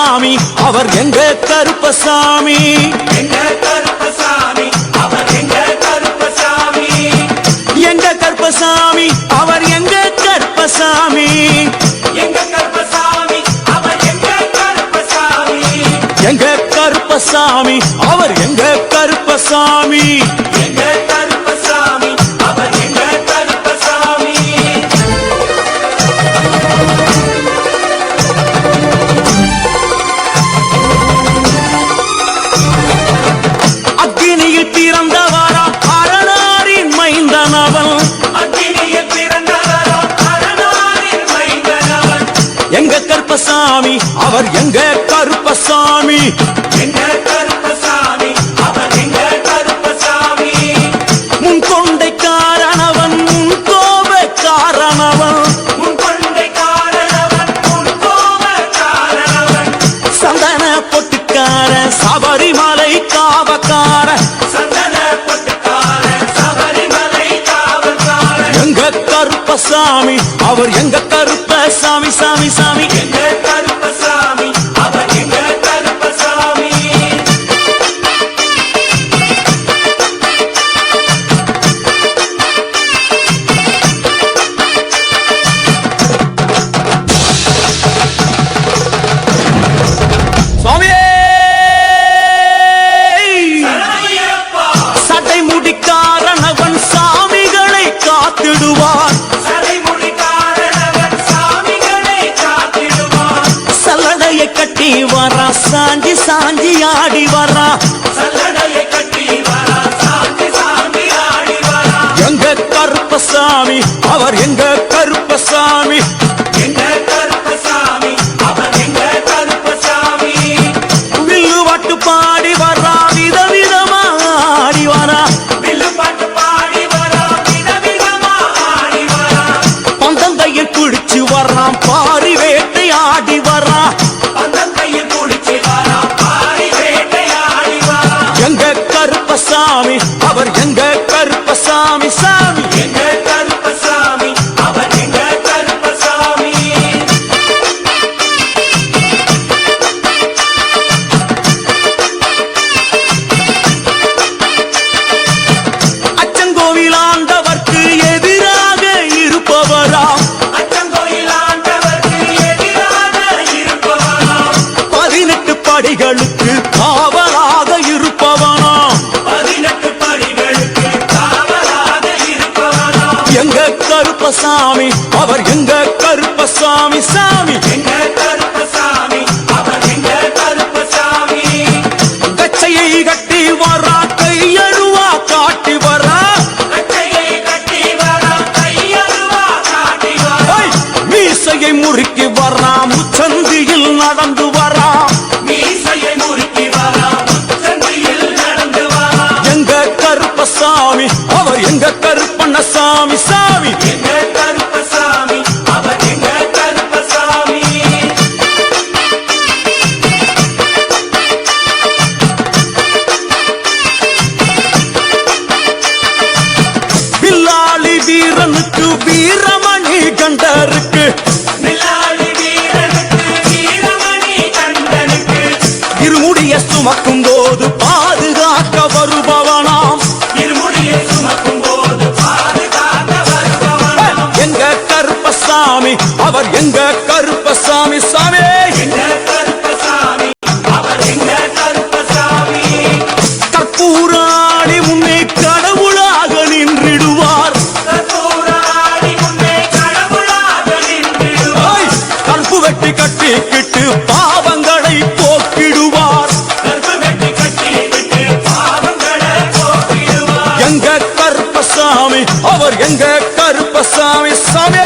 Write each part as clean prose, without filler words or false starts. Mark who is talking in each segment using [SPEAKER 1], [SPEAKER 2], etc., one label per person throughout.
[SPEAKER 1] கருப்பசாமி அவர் எங்க கருப்பசாமி
[SPEAKER 2] எங்க கருப்பசாமி அவர் எங்க கருப்பசாமி
[SPEAKER 1] எங்க கருப்பசாமி அவர் எங்க கருப்பசாமி
[SPEAKER 2] எங்க கருப்பசாமி அவர் எங்க கருப்பசாமி
[SPEAKER 1] எங்க கருப்பசாமி அவர் எங்க கருப்பசாமி
[SPEAKER 2] எங்க கருப்பசாமி அவர் எங்க கருப்பசாமி
[SPEAKER 1] அக்னியில் பிறந்தவரா அரணாரின் மைந்தனவன்
[SPEAKER 2] அக்னியில் பிறந்தவரா அரணாரின் மைந்தனவன்
[SPEAKER 1] எங்க கருப்பசாமி அவர் எங்க கருப்பசாமி
[SPEAKER 2] எங்க கருப்பசாமி அவர் எங்க கருப்பசாமி
[SPEAKER 1] முன் கொண்டை காரணவன் முன் கோப காரணவன்
[SPEAKER 2] முன் கொண்டை காரணவன் முன் கோப காரணவன்
[SPEAKER 1] சந்தன பொட்டுக்கார சபரிமலை காவக்கார
[SPEAKER 2] சந்தன பொட்டுக்கார சபரிமலை காவல்கார
[SPEAKER 1] எங்க கருப்பசாமி அவர் எங்க கருப்பசாமி சாமி சாமி
[SPEAKER 2] எங்க கருப்பசாமி அவர் எங்க கருப்பசாமி
[SPEAKER 1] சுவாமியே
[SPEAKER 2] சரணமையப்பா
[SPEAKER 1] சடைமுடி காரணவன் சாமிகளை காத்திடுவான்
[SPEAKER 2] சடைமுடி காரணவன் சாமிகளை காத்திடுவான்
[SPEAKER 1] சல்லடையை கட்டி வரா சாஞ்சி சாஞ்சி ஆடி வரா
[SPEAKER 2] சல்லடையை கட்டி வரா சாந்தி சாமி ஆடி வரா
[SPEAKER 1] எங்க கருப்பசாமி அவர் எங்க கருப்பசாமி
[SPEAKER 2] எங்க கருப்பசாமி அவர் எங்க கருப்பசாமி
[SPEAKER 1] வில்லு வாட்டு பாடி வரா விதவிதமா ஆடி வரா
[SPEAKER 2] வில்லுப்பாட்டு பாடி வரா விதவிதமா ஆடி வரா
[SPEAKER 1] பந்தங்கையில் குடிச்சு வர்றான் பாரி வேட்டை ஆடி வரா
[SPEAKER 2] பந்தம் கையில் குடிச்சு வரா பாரி வேட்டையாடி வரா
[SPEAKER 1] எங்க கருப்பசாமி அவர் எங்க கருப்பசாமி சாமி
[SPEAKER 2] எங்க கருப்பசாமி அவர் எங்க கருப்பசாமி
[SPEAKER 1] அச்சங்கோவில் ஆண்டவர்க்கு எதிராக இருப்பவரா
[SPEAKER 2] அச்சங்கோயில் ஆண்டவர்க்கு எதிராக இருப்பவனாம்
[SPEAKER 1] 18 படிகளுக்கு காவலாக இருப்பவனா
[SPEAKER 2] 18 படிகளுக்கு காவலாக இருப்பவனாம்
[SPEAKER 1] எங்க கருப்பசாமி அவர் எங்க கருப்பசாமி சாமி
[SPEAKER 2] எங்க கருப்பசாமி அவர் எங்க கருப்பசாமி
[SPEAKER 1] கச்சையை கட்டி வரா கையழுவா காட்டி வரா
[SPEAKER 2] கட்டையை கட்டி வரா கையருவா காட்டி வரா
[SPEAKER 1] ஐ! மீசையை முறுக்கி வரா முச்சந்தியில் நடந்து வரா
[SPEAKER 2] மீசையை முறுக்கி வரா முச்சந்தியில் நடந்து வரா
[SPEAKER 1] எங்க கருப்பசாமி அவர் எங்க கருப்பண்ணசாமி சாமி
[SPEAKER 2] எங்க கருப்பசாமி அவர் எங்க கருப்பசாமி
[SPEAKER 1] வில்லாளி வீரனுக்கு வீரமணி கண்டருக்கு
[SPEAKER 2] வில்லாளி வீரனுக்கு வீரமணி கண்டனுக்கு
[SPEAKER 1] இருமுடிய சுமக்கும் போது பாதுகாக்க வருபவனாம்
[SPEAKER 2] இருமுடியை சுமக்கும் போது பாதுகாக்க வருபவனாம்
[SPEAKER 1] எங்க கருப்பசாமி அவர் எங்க கருப்பசாமி சாமி
[SPEAKER 2] எங்க கருப்பசாமி அவர் எங்க கருப்பசாமி
[SPEAKER 1] கற்பூராணி முன்னே கடவுளாக நின்றிடுவார்
[SPEAKER 2] கற்பூராடி முன்னே கடவுளாக நின்றிடுவார்
[SPEAKER 1] ஐ! கற்பு வெட்டி கட்டிக்கிட்டு பாவங்களை போக்கிடுவார்
[SPEAKER 2] கற்பு வெட்டி கட்டி விட்டு பாவங்களை போக்கிடுவார்
[SPEAKER 1] எங்க கருப்பசாமி அவர் எங்க கருப்பசாமி சாமி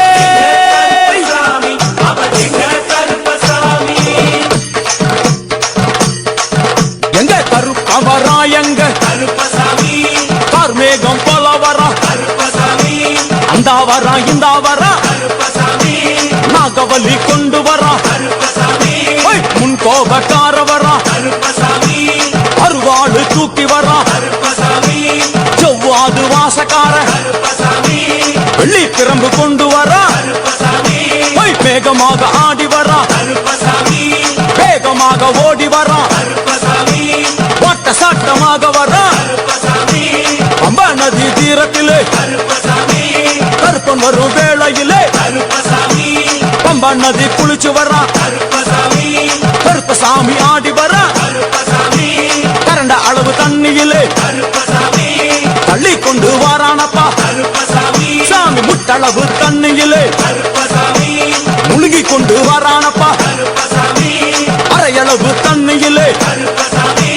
[SPEAKER 2] கருப்பசாமி அவர் எங்க கருப்பசாமி
[SPEAKER 1] எங்க கருப்பவரா எங்க
[SPEAKER 2] கருப்பசாமி
[SPEAKER 1] கார்மேகம் போல வரா
[SPEAKER 2] கருப்பசாமி
[SPEAKER 1] அந்த வரா இந்த வரா
[SPEAKER 2] கருப்பசாமி
[SPEAKER 1] நாகவல்லி கொண்டு வரா
[SPEAKER 2] கருப்பசாமி
[SPEAKER 1] ஐ! முன் கோபக்கார வரா
[SPEAKER 2] கருப்பசாமி
[SPEAKER 1] அருவாடு தூக்கி வரா
[SPEAKER 2] கருப்பசாமி
[SPEAKER 1] செவ்வாது வாசக்கார
[SPEAKER 2] கருப்பசாமி
[SPEAKER 1] வெள்ளி பிரம்பு கொண்டு வரா
[SPEAKER 2] கருப்பசாமி
[SPEAKER 1] வேகமாக ஆடி வரா
[SPEAKER 2] கருப்பசாமி
[SPEAKER 1] வேகமாக வேகமாக ஓடி வரான்
[SPEAKER 2] கருப்பசாமி
[SPEAKER 1] வாட்ட சாட்டமாக வரான்
[SPEAKER 2] கருப்பசாமி
[SPEAKER 1] பம்பா நதி தீரத்திலே
[SPEAKER 2] கருப்பசாமி
[SPEAKER 1] கருப்பன் வரும் வேளையிலே
[SPEAKER 2] கருப்பசாமி
[SPEAKER 1] பம்பா நதி குளிச்சு வரான்
[SPEAKER 2] கருப்பசாமி
[SPEAKER 1] கருப்பசாமி ஆடி வரான்
[SPEAKER 2] கருப்பசாமி
[SPEAKER 1] கரண்ட அளவு தண்ணியிலே
[SPEAKER 2] கருப்பசாமி
[SPEAKER 1] தள்ளி கொண்டு வாரானப்பா
[SPEAKER 2] கருப்பசாமி
[SPEAKER 1] சாமி முட்டளவு தண்ணியிலே
[SPEAKER 2] கருப்பசாமி
[SPEAKER 1] முழுகி கொண்டு வாரானப்பா
[SPEAKER 2] கருப்பசாமி
[SPEAKER 1] அரையளவு தண்ணியிலே
[SPEAKER 2] கருப்பசாமி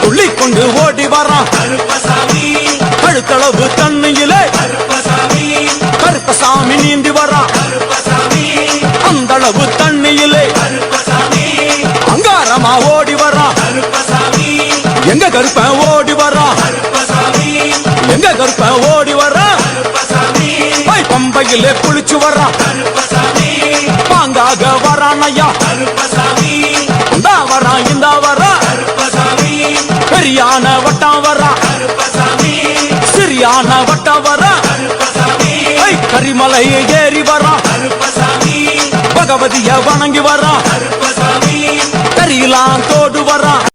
[SPEAKER 1] துள்ளி கொண்டு ஓடி வரான்
[SPEAKER 2] கருப்பசாமி
[SPEAKER 1] கழுத்தளவு தண்ணியிலே
[SPEAKER 2] கருப்பசாமி
[SPEAKER 1] கருப்பசாமி நீந்தி வரான்
[SPEAKER 2] கருப்பசாமி
[SPEAKER 1] அந்த அளவு தண்ணியிலே
[SPEAKER 2] கருப்பசாமி
[SPEAKER 1] அங்காரமா ஓடி வரான்
[SPEAKER 2] கருப்பசாமி
[SPEAKER 1] எங்க கருப்பன் ஓடி வரான்
[SPEAKER 2] கருப்பசாமி
[SPEAKER 1] எங்க கருப்பன் ஓடி வரான்
[SPEAKER 2] கருப்பசாமி
[SPEAKER 1] பம்பையிலே குளிச்சு வரான்
[SPEAKER 2] கருப்பசாமி
[SPEAKER 1] பாங்காக வரான் ஐயா
[SPEAKER 2] கருப்பசாமி
[SPEAKER 1] இந்த வரான் இந்த வரான்
[SPEAKER 2] கருப்பசாமி
[SPEAKER 1] பெரியான வட்டம் வரான்
[SPEAKER 2] கருப்பசாமி
[SPEAKER 1] சிறியான வட்டம் வரான்
[SPEAKER 2] கருப்பசாமி
[SPEAKER 1] கரிமலையை ஏறி வரான்
[SPEAKER 2] கருப்பசாமி
[SPEAKER 1] பகவதிய வணங்கி வரான்
[SPEAKER 2] கருப்பசாமி
[SPEAKER 1] கரியெல்லாம் தோடு வரான்